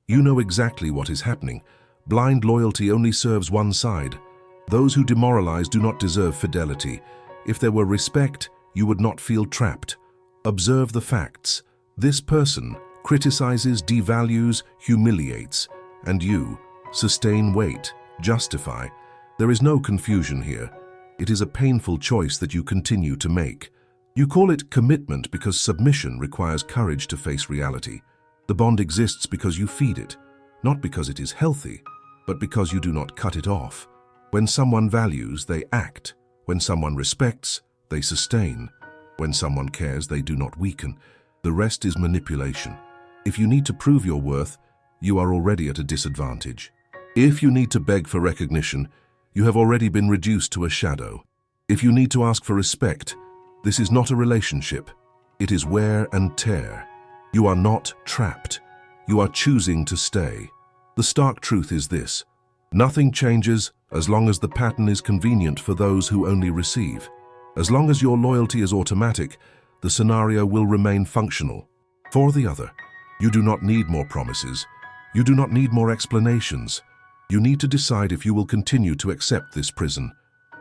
You know exactly what is happening. Blind loyalty only serves one side. Those who demoralize do not deserve fidelity. If there were respect, you would not feel trapped. Observe the facts. This person criticizes, devalues, humiliates, and you sustain, wait, justify. There is no confusion here. It is a painful choice that you continue to make. You call it commitment because submission requires courage to face reality. The bond exists because you feed it, not because it is healthy, but because you do not cut it off. When someone values, they act. When someone respects, they sustain. When someone cares, they do not weaken. The rest is manipulation. If you need to prove your worth, you are already at a disadvantage. If you need to beg for recognition, you have already been reduced to a shadow. If you need to ask for respect, this is not a relationship. It is wear and tear. You are not trapped. You are choosing to stay. The stark truth is this: nothing changes as long as the pattern is convenient for those who only receive. As long as your loyalty is automatic, the scenario will remain functional. For the other, you do not need more promises. You do not need more explanations. You need to decide if you will continue to accept this prison.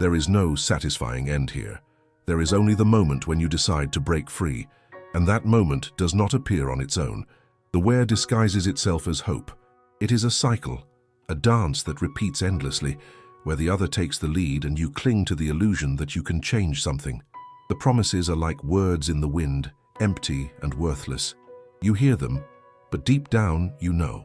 There is no satisfying end here. There is only the moment when you decide to break free, and that moment does not appear on its own. The wear disguises itself as hope. It is a cycle, a dance that repeats endlessly, where the other takes the lead and you cling to the illusion that you can change something. The promises are like words in the wind, empty and worthless. You hear them, but deep down you know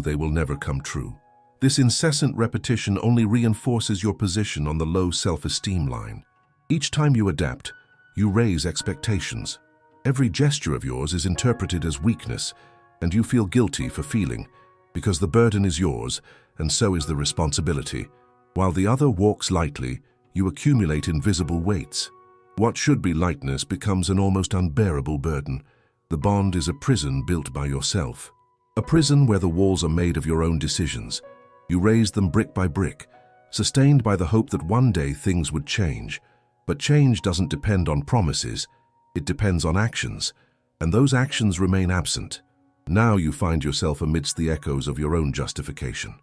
they will never come true. This incessant repetition only reinforces your position on the low self-esteem line. Each time you adapt, you raise expectations. Every gesture of yours is interpreted as weakness, and you feel guilty for feeling, because the burden is yours, and so is the responsibility. While the other walks lightly, you accumulate invisible weights. What should be lightness becomes an almost unbearable burden. The bond is a prison built by yourself. A prison where the walls are made of your own decisions. You raise them brick by brick, sustained by the hope that one day things would change. But change doesn't depend on promises. It depends on actions, and those actions remain absent. Now you find yourself amidst the echoes of your own justification.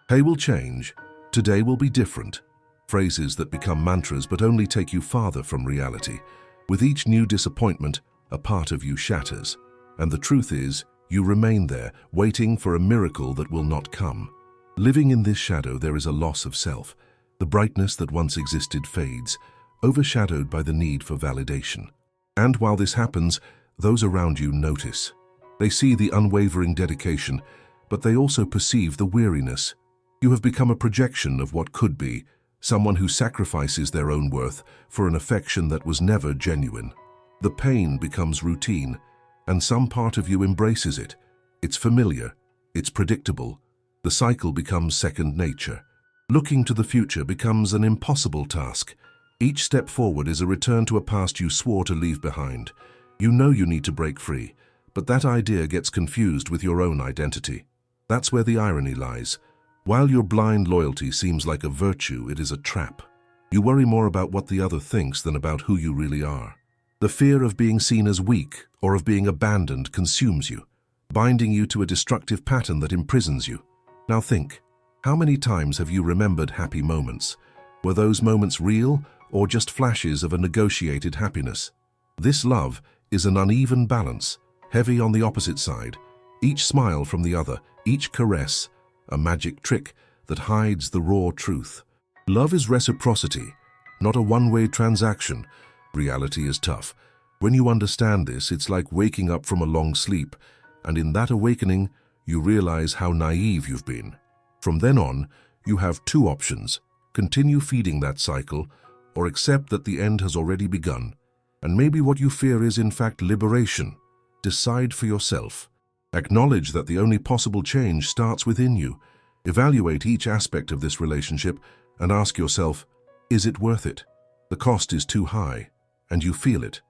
Hey will change. Today will be different. Phrases that become mantras but only take you farther from reality. With each new disappointment, a part of you shatters. And the truth is, you remain there, waiting for a miracle that will not come. Living in this shadow, there is a loss of self. The brightness that once existed fades, overshadowed by the need for validation. And while this happens, those around you notice. They see the unwavering dedication, but they also perceive the weariness. You have become a projection of what could be, someone who sacrifices their own worth for an affection that was never genuine. The pain becomes routine, and some part of you embraces it. It's familiar, it's predictable. The cycle becomes second nature. Looking to the future becomes an impossible task. Each step forward is a return to a past you swore to leave behind. You know you need to break free, but that idea gets confused with your own identity. That's where the irony lies. While your blind loyalty seems like a virtue, it is a trap. You worry more about what the other thinks than about who you really are. The fear of being seen as weak or of being abandoned consumes you, binding you to a destructive pattern that imprisons you. Now think, how many times have you remembered happy moments? Were those moments real or just flashes of a negotiated happiness? This love is an uneven balance, heavy on the opposite side. Each smile from the other, each caress, a magic trick that hides the raw truth. Love is reciprocity, not a one-way transaction. Reality is tough. When you understand this, it's like waking up from a long sleep, and in that awakening, you realize how naive you've been. From then on, you have two options: continue feeding that cycle, or accept that the end has already begun. And maybe what you fear is in fact liberation. Decide for yourself. Acknowledge that the only possible change starts within you. Evaluate each aspect of this relationship and ask yourself, is it worth it? The cost is too high, and you feel it.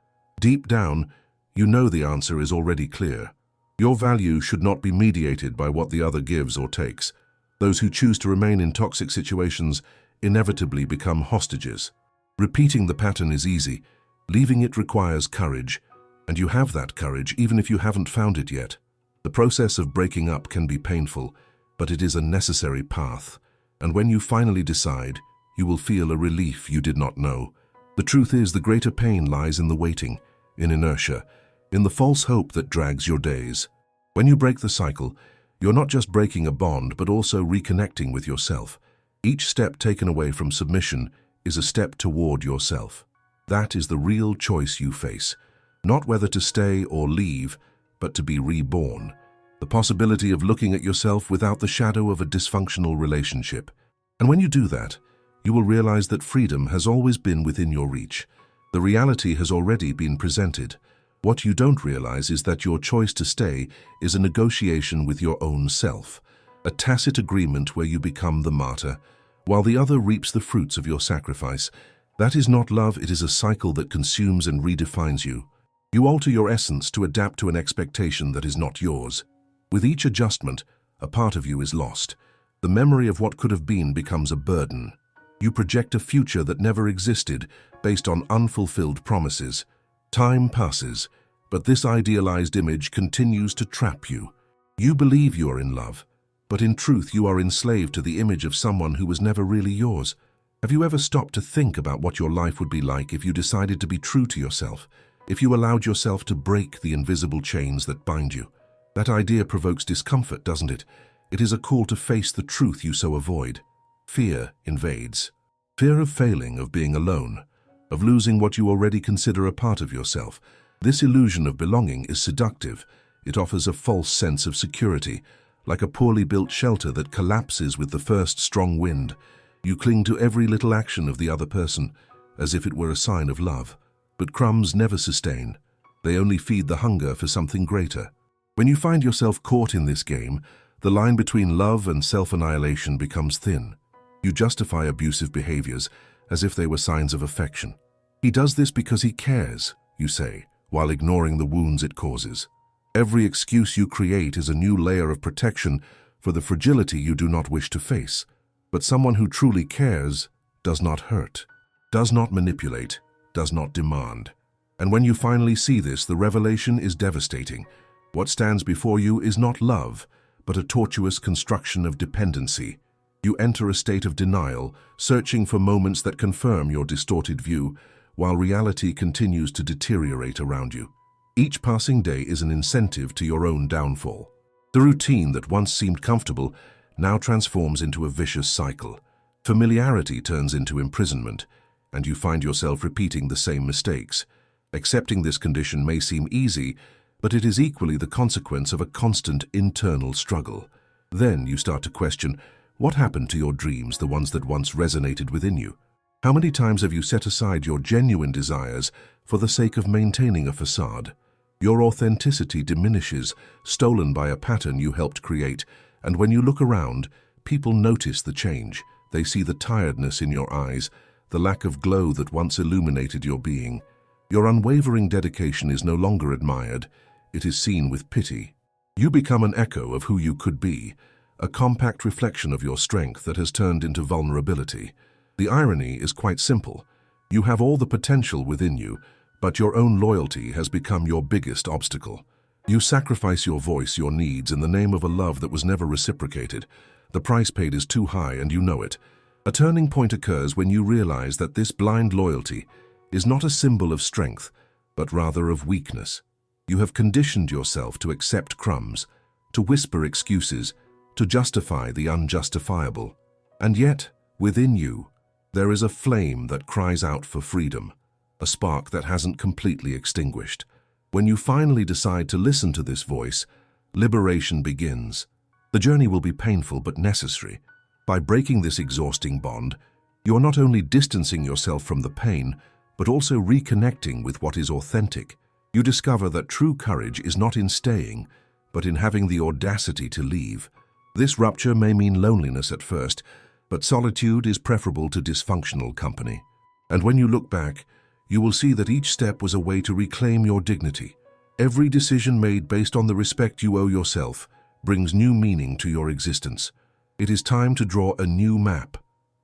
Deep down, you know the answer is already clear. Your value should not be mediated by what the other gives or takes. Those who choose to remain in toxic situations inevitably become hostages. Repeating the pattern is easy. Leaving it requires courage, and you have that courage even if you haven't found it yet. The process of breaking up can be painful, but it is a necessary path. And when you finally decide, you will feel a relief you did not know. The truth is, the greater pain lies in the waiting, in inertia, in the false hope that drags your days. When you break the cycle, you're not just breaking a bond, but also reconnecting with yourself. Each step taken away from submission is a step toward yourself. That is the real choice you face. Not whether to stay or leave, but to be reborn. The possibility of looking at yourself without the shadow of a dysfunctional relationship. And when you do that, you will realize that freedom has always been within your reach. The reality has already been presented. What you don't realize is that your choice to stay is a negotiation with your own self, a tacit agreement where you become the martyr, while the other reaps the fruits of your sacrifice. That is not love, it is a cycle that consumes and redefines you. You alter your essence to adapt to an expectation that is not yours. With each adjustment, a part of you is lost. The memory of what could have been becomes a burden. You project a future that never existed, based on unfulfilled promises. Time passes, but this idealized image continues to trap you. You believe you are in love, but in truth you are enslaved to the image of someone who was never really yours. Have you ever stopped to think about what your life would be like if you decided to be true to yourself, if you allowed yourself to break the invisible chains that bind you? That idea provokes discomfort, doesn't it? It is a call to face the truth you so avoid. Fear invades. Fear of failing, of being alone, of losing what you already consider a part of yourself. This illusion of belonging is seductive. It offers a false sense of security, like a poorly built shelter that collapses with the first strong wind. You cling to every little action of the other person, as if it were a sign of love. But crumbs never sustain. They only feed the hunger for something greater. When you find yourself caught in this game, the line between love and self-annihilation becomes thin. You justify abusive behaviors as if they were signs of affection. He does this because he cares, you say, while ignoring the wounds it causes. Every excuse you create is a new layer of protection for the fragility you do not wish to face. But someone who truly cares does not hurt, does not manipulate, does not demand. And when you finally see this, the revelation is devastating. What stands before you is not love, but a tortuous construction of dependency. You enter a state of denial, searching for moments that confirm your distorted view, while reality continues to deteriorate around you. Each passing day is an incentive to your own downfall. The routine that once seemed comfortable now transforms into a vicious cycle. Familiarity turns into imprisonment, and you find yourself repeating the same mistakes. Accepting this condition may seem easy, but it is equally the consequence of a constant internal struggle. Then you start to question, what happened to your dreams, the ones that once resonated within you? How many times have you set aside your genuine desires for the sake of maintaining a facade? Your authenticity diminishes, stolen by a pattern you helped create, and when you look around, people notice the change. They see the tiredness in your eyes, the lack of glow that once illuminated your being. Your unwavering dedication is no longer admired, it is seen with pity. You become an echo of who you could be, a compact reflection of your strength that has turned into vulnerability. The irony is quite simple. You have all the potential within you, but your own loyalty has become your biggest obstacle. You sacrifice your voice, your needs, in the name of a love that was never reciprocated. The price paid is too high, and you know it. A turning point occurs when you realize that this blind loyalty is not a symbol of strength, but rather of weakness. You have conditioned yourself to accept crumbs, to whisper excuses, to justify the unjustifiable. And yet, within you, there is a flame that cries out for freedom, a spark that hasn't completely extinguished. When you finally decide to listen to this voice, liberation begins. The journey will be painful but necessary. By breaking this exhausting bond, you are not only distancing yourself from the pain, but also reconnecting with what is authentic. You discover that true courage is not in staying, but in having the audacity to leave. This rupture may mean loneliness at first, but solitude is preferable to dysfunctional company. And when you look back, you will see that each step was a way to reclaim your dignity. Every decision made based on the respect you owe yourself brings new meaning to your existence. It is time to draw a new map.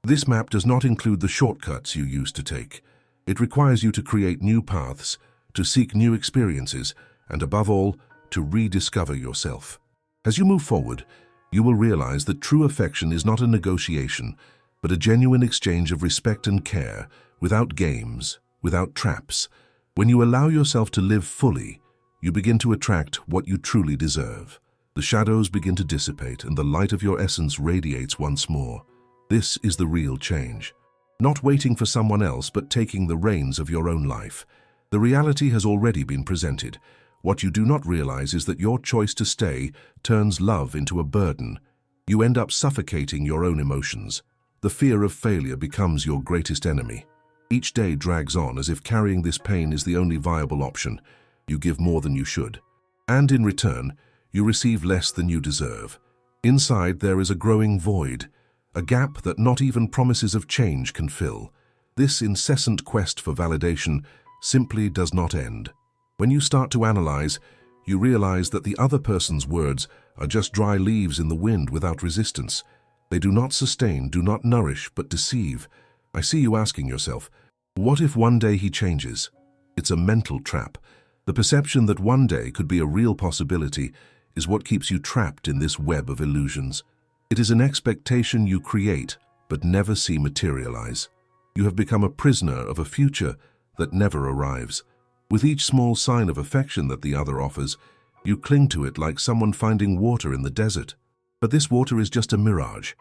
This map does not include the shortcuts you used to take. It requires you to create new paths, to seek new experiences, and above all, to rediscover yourself. As you move forward, you will realize that true affection is not a negotiation, but a genuine exchange of respect and care, without games, without traps. When you allow yourself to live fully, you begin to attract what you truly deserve. The shadows begin to dissipate and the light of your essence radiates once more. This is the real change. Not waiting for someone else, but taking the reins of your own life. The reality has already been presented. What you do not realize is that your choice to stay turns love into a burden. You end up suffocating your own emotions. The fear of failure becomes your greatest enemy. Each day drags on as if carrying this pain is the only viable option. You give more than you should. And in return, you receive less than you deserve. Inside there is a growing void, a gap that not even promises of change can fill. This incessant quest for validation simply does not end. When you start to analyze, you realize that the other person's words are just dry leaves in the wind without resistance. They do not sustain, do not nourish, but deceive. I see you asking yourself, what if one day he changes? It's a mental trap. The perception that one day could be a real possibility is what keeps you trapped in this web of illusions. It is an expectation you create but never see materialize. You have become a prisoner of a future that never arrives. With each small sign of affection that the other offers, you cling to it like someone finding water in the desert. But this water is just a mirage.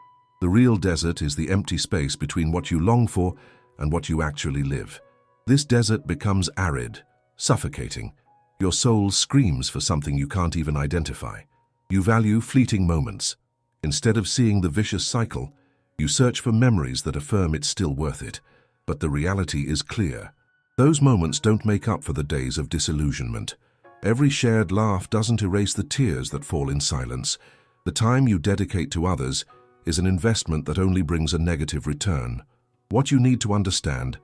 The real desert is the empty space between what you long for and what you actually live. This desert becomes arid, suffocating. Your soul screams for something you can't even identify. You value fleeting moments. Instead of seeing the vicious cycle, you search for memories that affirm it's still worth it. But the reality is clear. Those moments don't make up for the days of disillusionment. Every shared laugh doesn't erase the tears that fall in silence. The time you dedicate to others is an investment that only brings a negative return. What you need to understand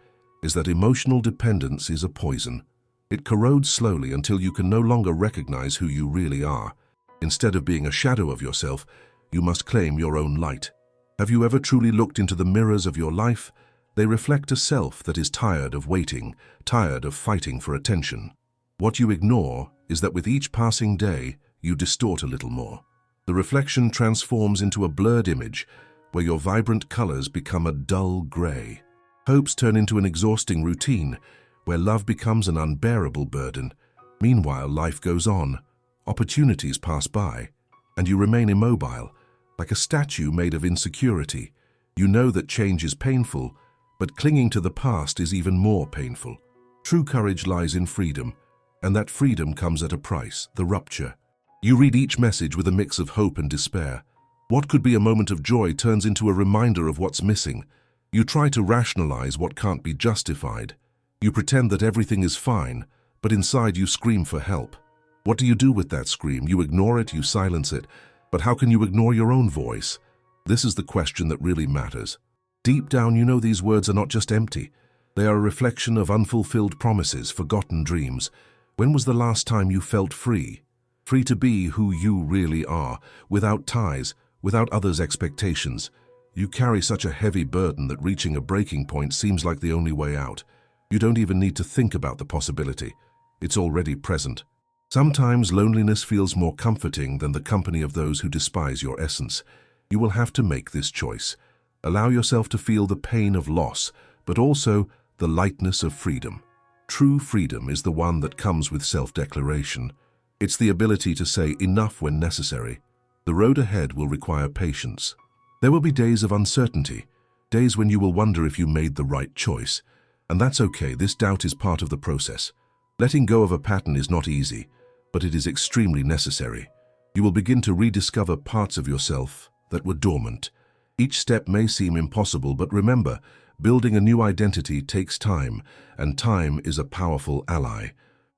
is that emotional dependence is a poison. It corrodes slowly until you can no longer recognize who you really are. Instead of being a shadow of yourself, you must claim your own light. Have you ever truly looked into the mirrors of your life? They reflect a self that is tired of waiting, tired of fighting for attention. What you ignore is that with each passing day, you distort a little more. The reflection transforms into a blurred image where your vibrant colors become a dull gray. Hopes turn into an exhausting routine where love becomes an unbearable burden. Meanwhile, life goes on, opportunities pass by, and you remain immobile, like a statue made of insecurity. You know that change is painful, but clinging to the past is even more painful. True courage lies in freedom, and that freedom comes at a price, the rupture. You read each message with a mix of hope and despair. What could be a moment of joy turns into a reminder of what's missing. You try to rationalize what can't be justified. You pretend that everything is fine, but inside you scream for help. What do you do with that scream? You ignore it, you silence it. But how can you ignore your own voice? This is the question that really matters. Deep down, you know these words are not just empty. They are a reflection of unfulfilled promises, forgotten dreams. When was the last time you felt free? Free to be who you really are, without ties, without others' expectations. You carry such a heavy burden that reaching a breaking point seems like the only way out. You don't even need to think about the possibility. It's already present. Sometimes loneliness feels more comforting than the company of those who despise your essence. You will have to make this choice. Allow yourself to feel the pain of loss, but also the lightness of freedom. True freedom is the one that comes with self-declaration. It's the ability to say enough when necessary. The road ahead will require patience. There will be days of uncertainty, days when you will wonder if you made the right choice. And that's okay, this doubt is part of the process. Letting go of a pattern is not easy, but it is extremely necessary. You will begin to rediscover parts of yourself that were dormant. Each step may seem impossible, but remember, building a new identity takes time, and time is a powerful ally.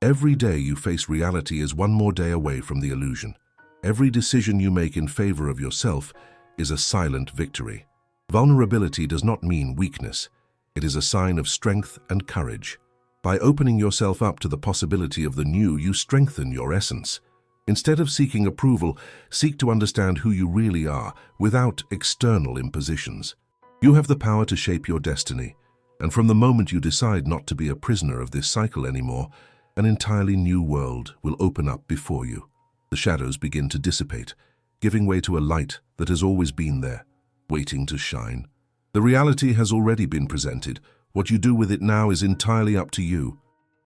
Every day you face reality is one more day away from the illusion. Every decision you make in favor of yourself is a silent victory. Vulnerability does not mean weakness. It is a sign of strength and courage. By opening yourself up to the possibility of the new, you strengthen your essence. Instead of seeking approval, seek to understand who you really are without external impositions. You have the power to shape your destiny, and from the moment you decide not to be a prisoner of this cycle anymore, an entirely new world will open up before you. The shadows begin to dissipate, giving way to a light that has always been there, waiting to shine. The reality has already been presented. What you do with it now is entirely up to you.